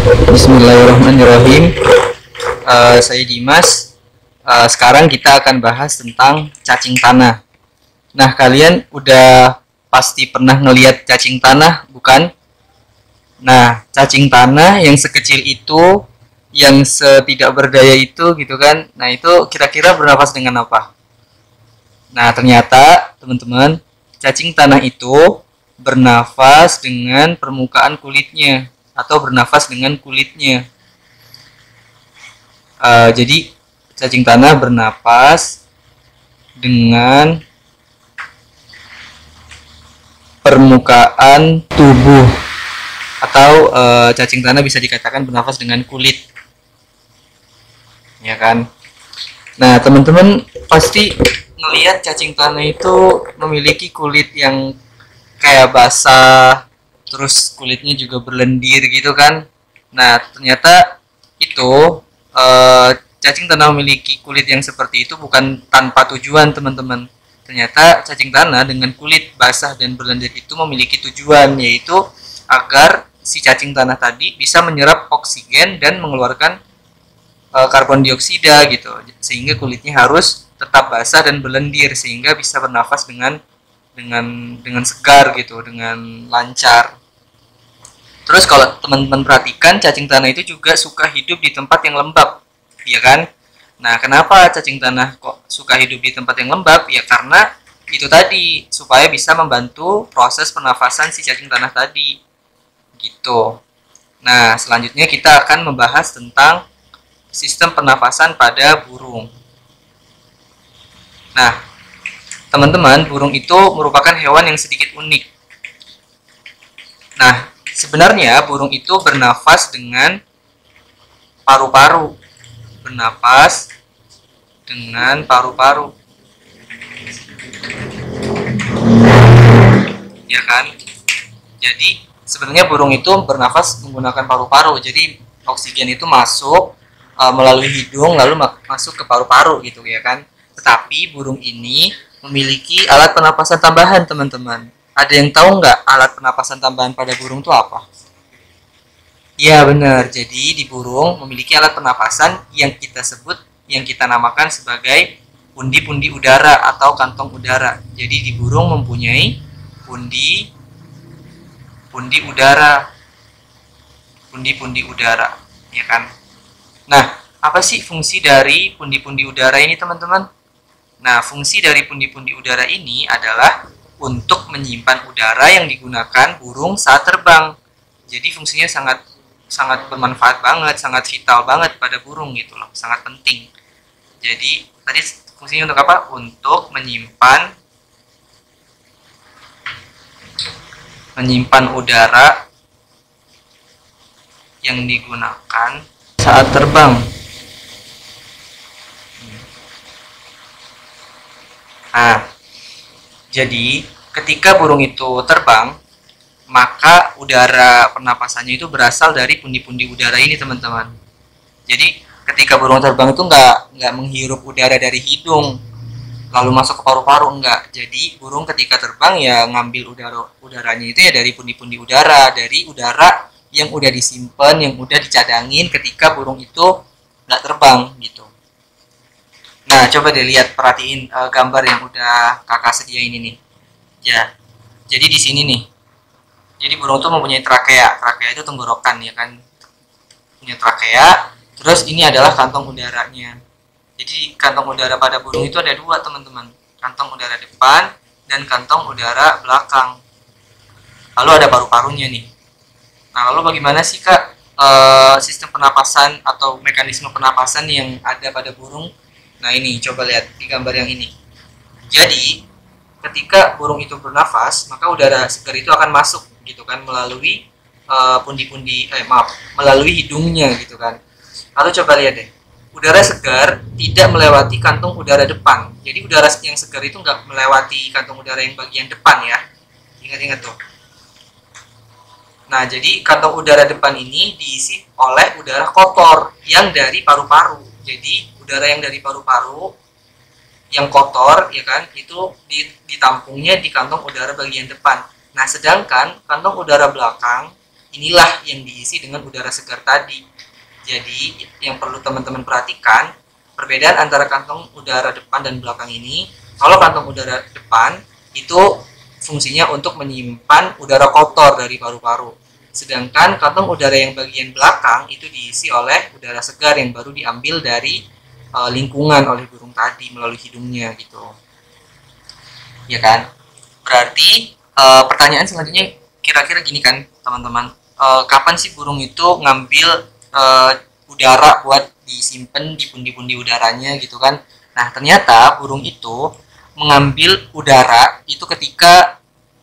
Bismillahirrahmanirrahim. Saya Dimas. Sekarang kita akan bahas tentang cacing tanah. Nah, kalian udah pasti pernah ngelihat cacing tanah, bukan? Nah, cacing tanah yang sekecil itu, yang setidak berdaya itu, gitu kan? Nah, itu kira-kira bernafas dengan apa? Nah, ternyata teman-teman, cacing tanah itu bernafas dengan permukaan kulitnya atau bernafas dengan kulitnya. Jadi cacing tanah bernapas dengan permukaan tubuh atau cacing tanah bisa dikatakan bernafas dengan kulit, ya kan? Nah, teman-teman pasti ngelihat cacing tanah itu memiliki kulit yang kayak basah, terus kulitnya juga berlendir gitu kan. Nah, ternyata itu cacing tanah memiliki kulit yang seperti itu bukan tanpa tujuan, teman-teman. Ternyata cacing tanah dengan kulit basah dan berlendir itu memiliki tujuan, yaitu agar si cacing tanah tadi bisa menyerap oksigen dan mengeluarkan karbon dioksida gitu, sehingga kulitnya harus tetap basah dan berlendir sehingga bisa bernafas dengan segar gitu, dengan lancar. Terus kalau teman-teman perhatikan, cacing tanah itu juga suka hidup di tempat yang lembab, ya kan? Nah, kenapa cacing tanah kok suka hidup di tempat yang lembab? Ya karena itu tadi, supaya bisa membantu proses pernafasan si cacing tanah tadi. Gitu. Nah, selanjutnya kita akan membahas tentang sistem pernafasan pada burung. Nah, teman-teman, burung itu merupakan hewan yang sedikit unik. Nah, sebenarnya burung itu bernafas dengan paru-paru. Bernafas dengan paru-paru. Ya kan? Jadi, sebenarnya burung itu bernafas menggunakan paru-paru. Jadi, oksigen itu masuk melalui hidung lalu masuk ke paru-paru gitu, ya kan? Tetapi burung ini memiliki alat pernapasan tambahan, teman-teman. Ada yang tahu nggak alat pernapasan tambahan pada burung itu apa? Iya, benar. Jadi di burung memiliki alat pernapasan yang kita sebut, yang kita namakan sebagai pundi-pundi udara atau kantong udara. Jadi di burung mempunyai pundi-pundi udara. Pundi-pundi udara, ya kan? Nah, apa sih fungsi dari pundi-pundi udara ini, teman-teman? Nah, fungsi dari pundi-pundi udara ini adalah untuk menyimpan udara yang digunakan burung saat terbang. Jadi fungsinya sangat bermanfaat banget, sangat vital banget pada burung gitu loh, sangat penting. Jadi tadi fungsinya untuk apa? Untuk menyimpan udara yang digunakan saat terbang. Nah, jadi ketika burung itu terbang, maka udara pernapasannya itu berasal dari pundi-pundi udara ini, teman-teman. Jadi ketika burung terbang itu nggak menghirup udara dari hidung lalu masuk ke paru-paru, enggak. Jadi burung ketika terbang ya ngambil udaranya itu ya dari pundi-pundi udara, dari udara yang udah disimpan, yang udah dicadangin ketika burung itu nggak terbang gitu. Nah, coba deh lihat, perhatiin gambar yang udah kakak sediain ini. Ya, jadi di sini nih. Jadi burung tuh mempunyai trakea. Trakea itu tenggorokan, ya kan? Punya trakea. Terus ini adalah kantong udaranya. Jadi kantong udara pada burung itu ada dua, teman-teman. Kantong udara depan dan kantong udara belakang. Lalu ada paru-parunya nih. Nah, lalu bagaimana sih, Kak, sistem pernapasan atau mekanisme pernapasan yang ada pada burung? Nah, ini coba lihat di gambar yang ini. Jadi ketika burung itu bernafas, maka udara segar itu akan masuk gitu kan melalui melalui hidungnya gitu kan. Lalu coba lihat deh, udara segar tidak melewati kantung udara depan. Jadi udara yang segar itu nggak melewati kantung udara yang bagian depan ya. Ingat-ingat tuh. Nah, jadi kantong udara depan ini diisi oleh udara kotor yang dari paru-paru. Jadi udara yang dari paru-paru yang kotor, ya kan, itu ditampungnya di kantong udara bagian depan. Nah, sedangkan kantong udara belakang inilah yang diisi dengan udara segar tadi. Jadi yang perlu teman-teman perhatikan, perbedaan antara kantong udara depan dan belakang ini. Kalau kantong udara depan itu fungsinya untuk menyimpan udara kotor dari paru-paru. Sedangkan kantong udara yang bagian belakang itu diisi oleh udara segar yang baru diambil dari lingkungan oleh burung tadi melalui hidungnya gitu. Ya kan? Berarti pertanyaan selanjutnya kira-kira gini kan, teman-teman. Kapan sih burung itu ngambil udara buat disimpan di pundi-pundi udaranya gitu kan? Nah, ternyata burung itu mengambil udara itu ketika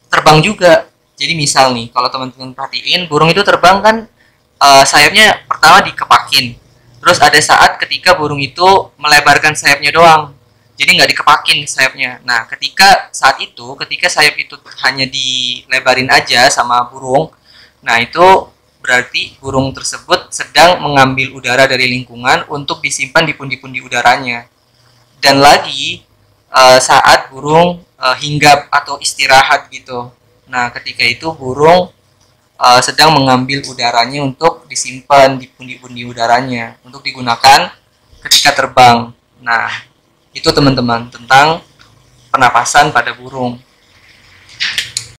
terbang juga. Jadi misal nih, kalau teman-teman perhatiin, burung itu terbang kan sayapnya pertama dikepakin. Terus ada saat ketika burung itu melebarkan sayapnya doang. Jadi nggak dikepakin sayapnya. Nah, ketika sayap itu hanya dilebarin aja sama burung, nah itu berarti burung tersebut sedang mengambil udara dari lingkungan untuk disimpan di pundi-pundi udaranya. Dan lagi saat burung hinggap atau istirahat gitu. Nah, ketika itu burung sedang mengambil udaranya untuk disimpan di pundi-pundi udaranya untuk digunakan ketika terbang. Nah, itu teman-teman tentang pernapasan pada burung.